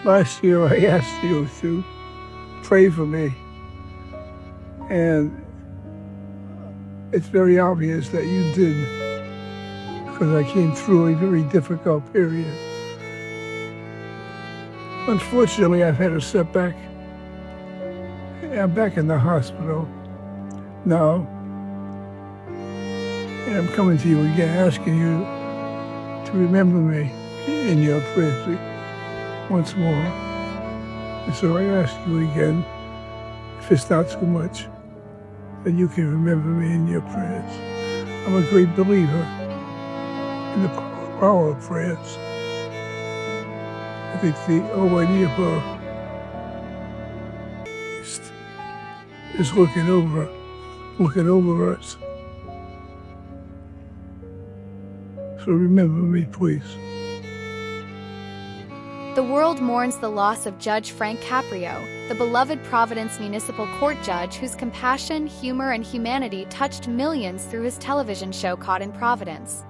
Last year I asked you to pray for me, and it's very obvious that you did, because I came through a very difficult period. Unfortunately, I've had a setback. I'm back in the hospital now, and I'm coming to you again, asking you to remember me in your prayers once more. And so I ask you again, if it's not too much, that you can remember me in your prayers. I'm a great believer in the power of prayers. I think the Almighty above is looking over us. So remember me, please. The world mourns the loss of Judge Frank Caprio, the beloved Providence Municipal Court judge whose compassion, humor, and humanity touched millions through his television show Caught in Providence.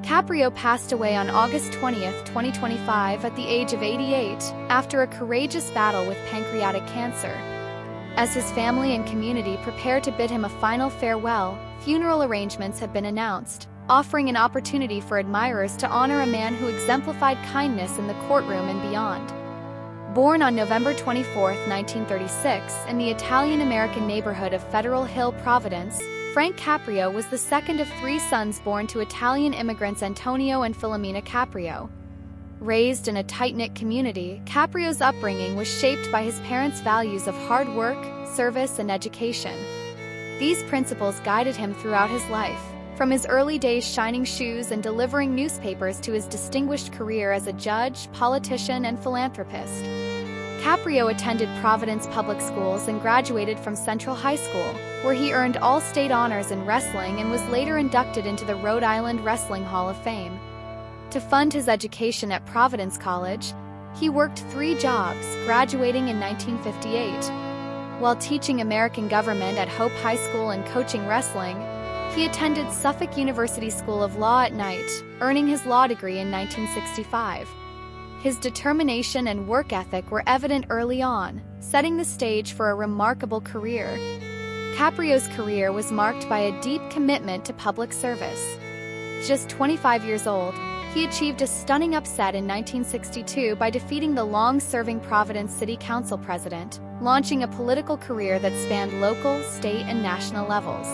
Caprio passed away on August 20th, 2025 at the age of 88 after a courageous battle with pancreatic cancer. As his family and community prepare to bid him a final farewell, funeral arrangements have been announced, offering an opportunity for admirers to honor a man who exemplified kindness in the courtroom and beyond. Born on November 24, 1936, in the Italian-American neighborhood of Federal Hill, Providence, Frank Caprio was the second of three sons born to Italian immigrants Antonio and Filomena Caprio. Raised in a tight-knit community, Caprio's upbringing was shaped by his parents' values of hard work, service, and education. These principles guided him throughout his life, from his early days shining shoes and delivering newspapers to his distinguished career as a judge, politician, and philanthropist. Caprio attended Providence Public Schools and graduated from Central High School, where he earned all-state honors in wrestling and was later inducted into the Rhode Island Wrestling Hall of Fame. To fund his education at Providence College, he worked 3 jobs, graduating in 1958. While teaching American government at Hope High School and coaching wrestling, he attended Suffolk University School of Law at night, earning his law degree in 1965. His determination and work ethic were evident early on, setting the stage for a remarkable career. Caprio's career was marked by a deep commitment to public service. Just 25 years old, he achieved a stunning upset in 1962 by defeating the long-serving Providence City Council president, launching a political career that spanned local, state, and national levels.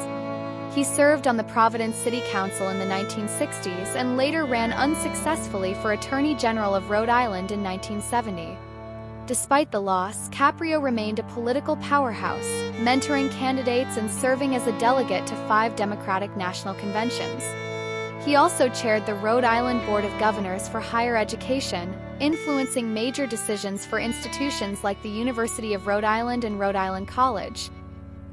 He served on the Providence City Council in the 1960s and later ran unsuccessfully for Attorney General of Rhode Island in 1970. Despite the loss, Caprio remained a political powerhouse, mentoring candidates and serving as a delegate to 5 Democratic national conventions. He also chaired the Rhode Island Board of Governors for Higher Education, influencing major decisions for institutions like the University of Rhode Island and Rhode Island College.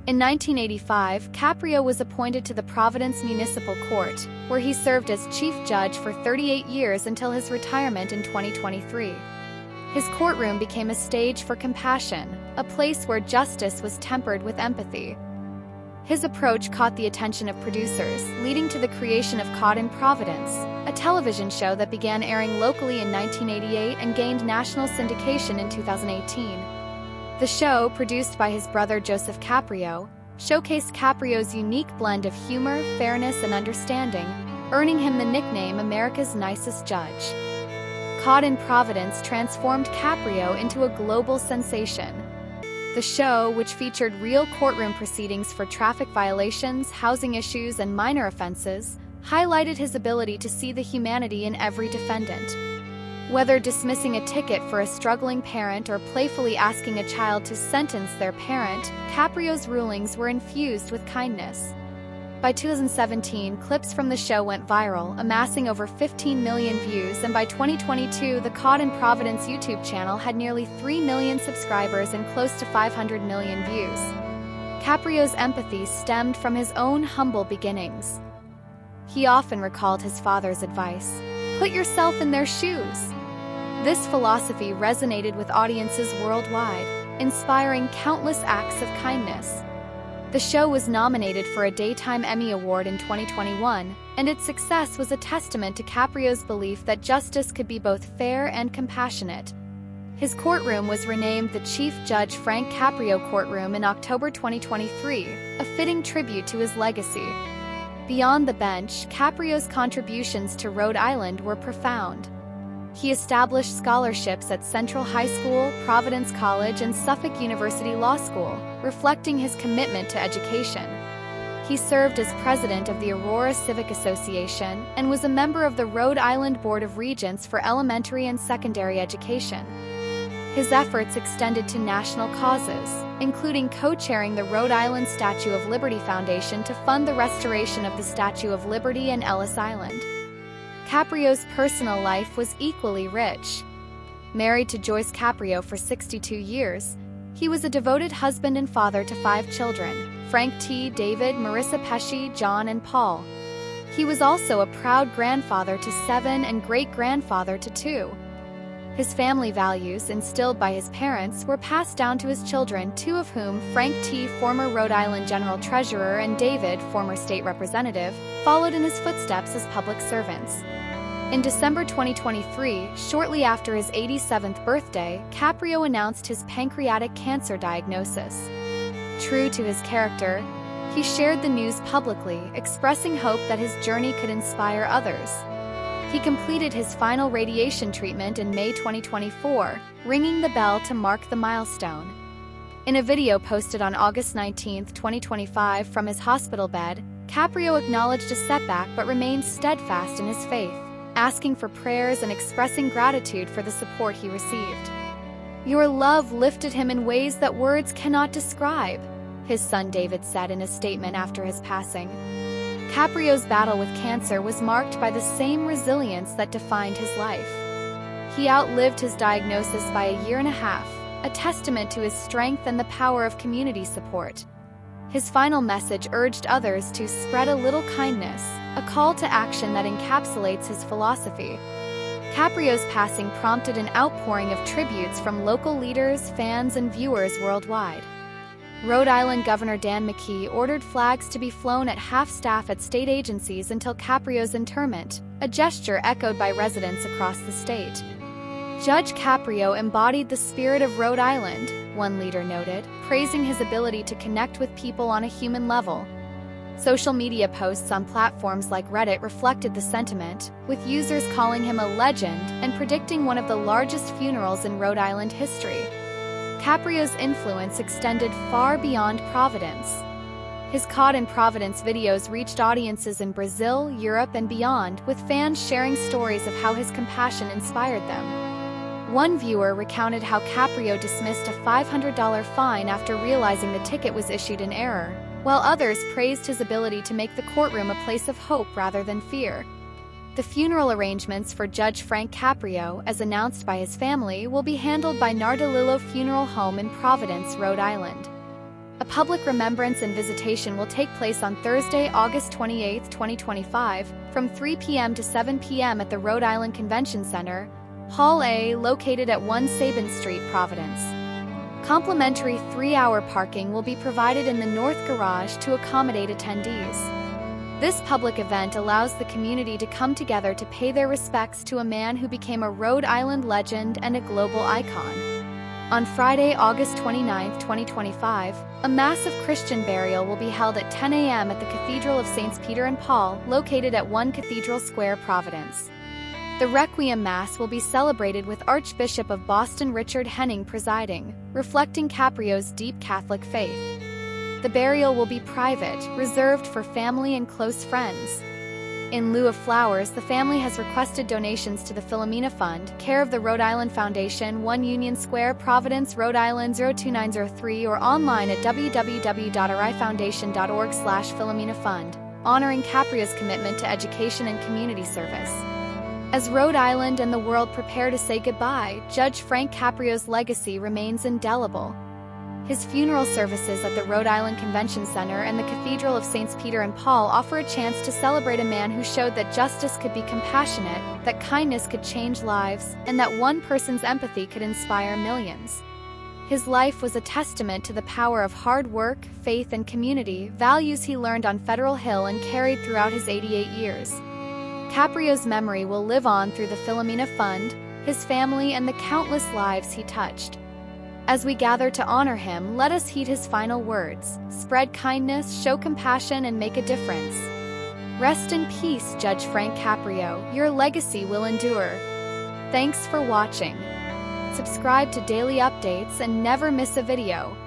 In 1985, Caprio was appointed to the Providence Municipal Court, where he served as chief judge for 38 years until his retirement in 2023. His courtroom became a stage for compassion, a place where justice was tempered with empathy. His approach caught the attention of producers, leading to the creation of Caught in Providence, a television show that began airing locally in 1988 and gained national syndication in 2018. The show, produced by his brother Joseph Caprio, showcased Caprio's unique blend of humor, fairness, and understanding, earning him the nickname America's Nicest Judge. Caught in Providence transformed Caprio into a global sensation. The show, which featured real courtroom proceedings for traffic violations, housing issues, and minor offenses, highlighted his ability to see the humanity in every defendant. Whether dismissing a ticket for a struggling parent or playfully asking a child to sentence their parent, Caprio's rulings were infused with kindness. By 2017, clips from the show went viral, amassing over 15 million views, and by 2022, the Caught in Providence YouTube channel had nearly 3 million subscribers and close to 500 million views. Caprio's empathy stemmed from his own humble beginnings. He often recalled his father's advice, "Put yourself in their shoes." This philosophy resonated with audiences worldwide, inspiring countless acts of kindness. The show was nominated for a Daytime Emmy Award in 2021, and its success was a testament to Caprio's belief that justice could be both fair and compassionate. His courtroom was renamed the Chief Judge Frank Caprio Courtroom in October 2023, a fitting tribute to his legacy. Beyond the bench, Caprio's contributions to Rhode Island were profound. He established scholarships at Central High School, Providence College, and Suffolk University Law School, reflecting his commitment to education. He served as president of the Aurora Civic Association and was a member of the Rhode Island Board of Regents for elementary and secondary education. His efforts extended to national causes, including co-chairing the Rhode Island Statue of Liberty Foundation to fund the restoration of the Statue of Liberty in Ellis Island. Caprio's personal life was equally rich. Married to Joyce Caprio for 62 years, he was a devoted husband and father to 5 children: Frank T., David, Marissa Pesci, John, and Paul. He was also a proud grandfather to 7 and great-grandfather to 2. His family values, instilled by his parents, were passed down to his children, 2 of whom, Frank T., former Rhode Island General Treasurer, and David, former state representative, followed in his footsteps as public servants. In December 2023, shortly after his 87th birthday, Caprio announced his pancreatic cancer diagnosis. True to his character, he shared the news publicly, expressing hope that his journey could inspire others. He completed his final radiation treatment in May 2024, ringing the bell to mark the milestone. In a video posted on August 19, 2025 from his hospital bed, Caprio acknowledged a setback but remained steadfast in his faith, asking for prayers and expressing gratitude for the support he received. "Your love lifted him in ways that words cannot describe," his son David said in a statement after his passing. Caprio's battle with cancer was marked by the same resilience that defined his life. He outlived his diagnosis by 1.5 years, a testament to his strength and the power of community support. His final message urged others to spread a little kindness, a call to action that encapsulates his philosophy. Caprio's passing prompted an outpouring of tributes from local leaders, fans, and viewers worldwide. Rhode Island Governor Dan McKee ordered flags to be flown at half-staff at state agencies until Caprio's interment, a gesture echoed by residents across the state. Judge Caprio embodied the spirit of Rhode Island, one leader noted, praising his ability to connect with people on a human level. Social media posts on platforms like Reddit reflected the sentiment, with users calling him a legend and predicting one of the largest funerals in Rhode Island history. Caprio's influence extended far beyond Providence. His Caught in Providence videos reached audiences in Brazil, Europe, and beyond, with fans sharing stories of how his compassion inspired them. One viewer recounted how Caprio dismissed a $500 fine after realizing the ticket was issued in error, while others praised his ability to make the courtroom a place of hope rather than fear. The funeral arrangements for Judge Frank Caprio, as announced by his family, will be handled by Nardolillo Funeral Home in Providence, Rhode Island. A public remembrance and visitation will take place on Thursday, August 28, 2025, from 3 p.m. to 7 p.m. at the Rhode Island Convention Center, Hall A, located at 1 Sabin Street, Providence. Complimentary 3-hour parking will be provided in the North Garage to accommodate attendees. This public event allows the community to come together to pay their respects to a man who became a Rhode Island legend and a global icon. On Friday, August 29, 2025, a massive Christian burial will be held at 10 a.m. at the Cathedral of Saints Peter and Paul, located at 1 Cathedral Square, Providence. The Requiem Mass will be celebrated with Archbishop of Boston Richard Henning presiding, reflecting Caprio's deep Catholic faith. The burial will be private, reserved for family and close friends. In lieu of flowers, the family has requested donations to the Philomena Fund, care of the Rhode Island Foundation, 1 Union Square, Providence, Rhode Island 02903, or online at www.rifoundation.org/Philomena Fund, honoring Caprio's commitment to education and community service. As Rhode Island and the world prepare to say goodbye, Judge Frank Caprio's legacy remains indelible. His funeral services at the Rhode Island Convention Center and the Cathedral of Saints Peter and Paul offer a chance to celebrate a man who showed that justice could be compassionate, that kindness could change lives, and that one person's empathy could inspire millions. His life was a testament to the power of hard work, faith, and community, values he learned on Federal Hill and carried throughout his 88 years. Caprio's memory will live on through the Philomena Fund, his family, and the countless lives he touched. As we gather to honor him, let us heed his final words: spread kindness, show compassion, and make a difference. Rest in peace, Judge Frank Caprio. Your legacy will endure. Thanks for watching. Subscribe to daily updates and never miss a video.